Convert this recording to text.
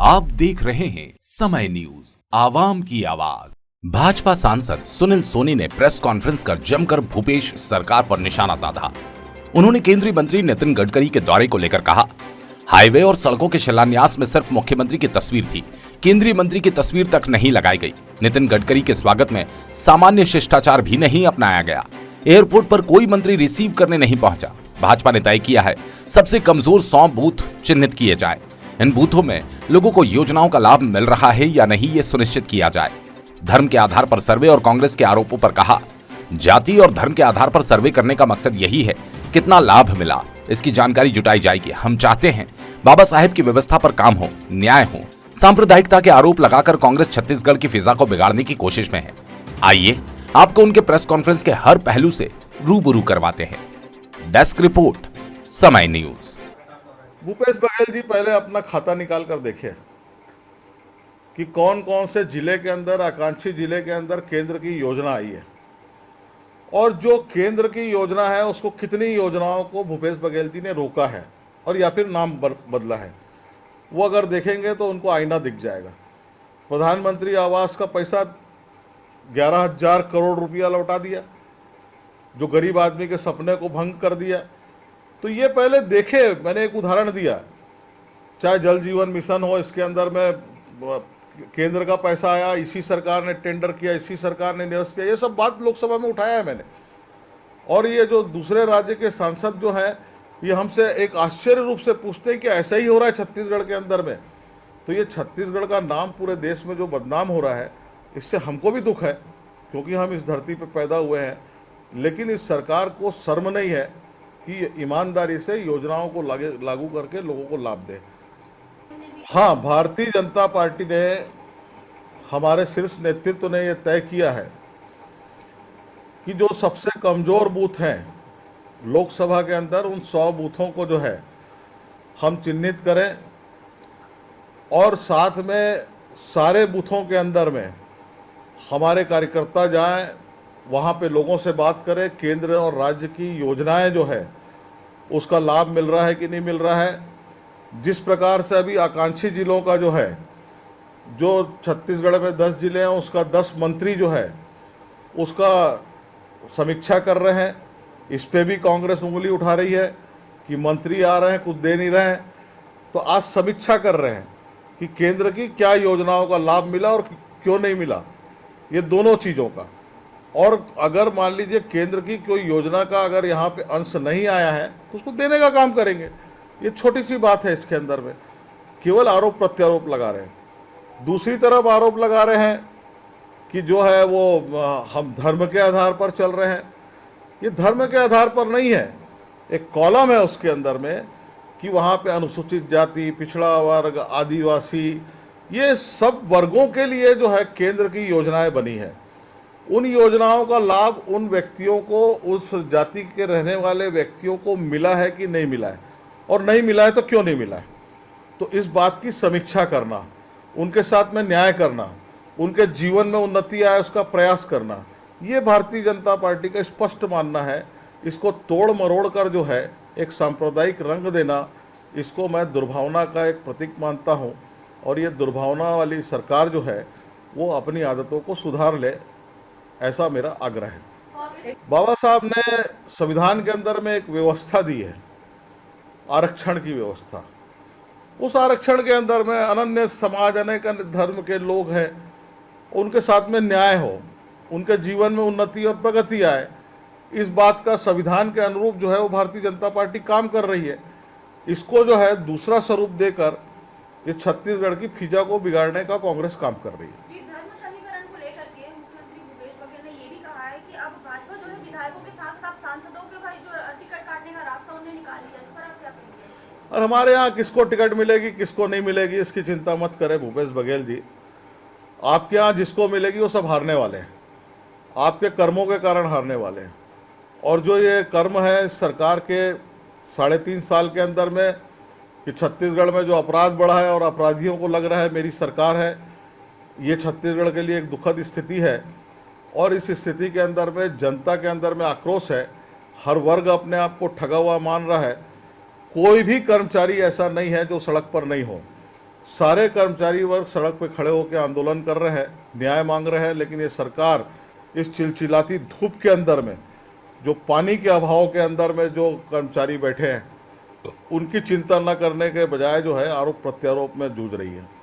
आप देख रहे हैं समय न्यूज, आवाम की आवाज। भाजपा सांसद सुनील सोनी ने प्रेस कॉन्फ्रेंस कर जमकर भूपेश सरकार पर निशाना साधा। उन्होंने केंद्रीय मंत्री नितिन गडकरी के दौरे को लेकर कहा, हाईवे और सड़कों के शिलान्यास में सिर्फ मुख्यमंत्री की तस्वीर थी, केंद्रीय मंत्री की तस्वीर तक नहीं लगाई गई। नितिन गडकरी के स्वागत में सामान्य शिष्टाचार भी नहीं अपनाया गया। एयरपोर्ट पर कोई मंत्री रिसीव करने नहीं पहुंचा। भाजपा ने तय किया है सबसे कमजोर 100 बूथ चिन्हित किए जाए। इन बूथों में लोगों को योजनाओं का लाभ मिल रहा है या नहीं, ये सुनिश्चित किया जाए। धर्म के आधार पर सर्वे और कांग्रेस के आरोपों पर कहा, जाति और धर्म के आधार पर सर्वे करने का मकसद यही है, कितना लाभ मिला इसकी जानकारी जुटाई जाएगी। हम चाहते हैं बाबा साहेब की व्यवस्था पर काम हो, न्याय हो। सांप्रदायिकता के आरोप लगाकर कांग्रेस छत्तीसगढ़ की फिजा को बिगाड़ने की कोशिश में है। आइए आपको उनके प्रेस कॉन्फ्रेंस के हर पहलू से रूबरू करवाते हैं। डेस्क रिपोर्ट, समय न्यूज। भूपेश बघेल जी, पहले अपना खाता निकाल कर देखिए कि कौन कौन से जिले के अंदर, आकांक्षी जिले के अंदर केंद्र की योजना आई है और जो केंद्र की योजना है उसको कितनी योजनाओं को भूपेश बघेल जी ने रोका है और या फिर नाम बदला है। वो अगर देखेंगे तो उनको आईना दिख जाएगा। प्रधानमंत्री आवास का पैसा 11,000 करोड़ रुपया लौटा दिया, जो गरीब आदमी के सपने को भंग कर दिया। तो ये पहले देखे, मैंने एक उदाहरण दिया, चाहे जल जीवन मिशन हो, इसके अंदर में केंद्र का पैसा आया, इसी सरकार ने टेंडर किया, इसी सरकार ने निरस्त किया, ये सब बात लोकसभा में उठाया है मैंने। और ये जो दूसरे राज्य के सांसद जो हैं, ये हमसे एक आश्चर्य रूप से पूछते हैं कि ऐसा ही हो रहा है छत्तीसगढ़ के अंदर में। तो ये छत्तीसगढ़ का नाम पूरे देश में जो बदनाम हो रहा है, इससे हमको भी दुख है, क्योंकि हम इस धरती पर पैदा हुए हैं। लेकिन इस सरकार को शर्म नहीं है कि ईमानदारी से योजनाओं को लागू करके लोगों को लाभ दे। हाँ, भारतीय जनता पार्टी ने, हमारे शीर्ष नेतृत्व ने यह तय किया है कि जो सबसे कमजोर बूथ हैं लोकसभा के अंदर, उन 100 बूथों को जो है हम चिन्हित करें और साथ में सारे बूथों के अंदर में हमारे कार्यकर्ता जाएं, वहाँ पे लोगों से बात करें, केंद्र और राज्य की योजनाएं जो है उसका लाभ मिल रहा है कि नहीं मिल रहा है। जिस प्रकार से अभी आकांक्षी जिलों का जो है, जो छत्तीसगढ़ में 10 जिले हैं, उसका 10 मंत्री जो है उसका समीक्षा कर रहे हैं। इस पे भी कांग्रेस उंगली उठा रही है कि मंत्री आ रहे हैं, कुछ दे नहीं रहे हैं। तो आज समीक्षा कर रहे हैं कि केंद्र की क्या योजनाओं का लाभ मिला और क्यों नहीं मिला, ये दोनों चीज़ों का। और अगर मान लीजिए केंद्र की कोई योजना का अगर यहाँ पे अंश नहीं आया है तो उसको देने का काम करेंगे। ये छोटी सी बात है, इसके अंदर में केवल आरोप प्रत्यारोप लगा रहे हैं। दूसरी तरफ आरोप लगा रहे हैं कि जो है वो हम धर्म के आधार पर चल रहे हैं। ये धर्म के आधार पर नहीं है, एक कॉलम है उसके अंदर में कि वहाँ पे अनुसूचित जाति, पिछड़ा वर्ग, आदिवासी, ये सब वर्गों के लिए जो है केंद्र की योजनाएं बनी है। उन योजनाओं का लाभ उन व्यक्तियों को, उस जाति के रहने वाले व्यक्तियों को मिला है कि नहीं मिला है, और नहीं मिला है तो क्यों नहीं मिला है। तो इस बात की समीक्षा करना, उनके साथ में न्याय करना, उनके जीवन में उन्नति आए उसका प्रयास करना, ये भारतीय जनता पार्टी का स्पष्ट मानना है। इसको तोड़ मरोड़ कर जो है एक सांप्रदायिक रंग देना, इसको मैं दुर्भावना का एक प्रतीक मानता हूँ। और ये दुर्भावना वाली सरकार जो है वो अपनी आदतों को सुधार ले, ऐसा मेरा आग्रह है। बाबा साहब ने संविधान के अंदर में एक व्यवस्था दी है, आरक्षण की व्यवस्था। उस आरक्षण के अंदर में अनन्य समाज, अनेक धर्म के लोग हैं, उनके साथ में न्याय हो, उनके जीवन में उन्नति और प्रगति आए, इस बात का संविधान के अनुरूप जो है वो भारतीय जनता पार्टी काम कर रही है। इसको जो है दूसरा स्वरूप देकर इस छत्तीसगढ़ की फिजा को बिगाड़ने का कांग्रेस काम कर रही है। और हमारे यहाँ किसको टिकट मिलेगी, किसको नहीं मिलेगी, इसकी चिंता मत करें भूपेश बघेल जी। आपके यहाँ जिसको मिलेगी वो सब हारने वाले हैं, आपके कर्मों के कारण हारने वाले हैं। और जो ये कर्म है सरकार के 3.5 साल के अंदर में कि छत्तीसगढ़ में जो अपराध बढ़ा है और अपराधियों को लग रहा है मेरी सरकार है, ये छत्तीसगढ़ के लिए एक दुखद स्थिति है। और इस स्थिति के अंदर में जनता के अंदर में आक्रोश है, हर वर्ग अपने आप को ठगा हुआ मान रहा है। कोई भी कर्मचारी ऐसा नहीं है जो सड़क पर नहीं हो। सारे कर्मचारी वर्ग सड़क पे खड़े होकर आंदोलन कर रहे हैं, न्याय मांग रहे हैं, लेकिन ये सरकार इस चिलचिलाती धूप के अंदर में, जो पानी के अभाव के अंदर में जो कर्मचारी बैठे हैं, उनकी चिंता न करने के बजाय जो है आरोप प्रत्यारोप में जूझ रही है।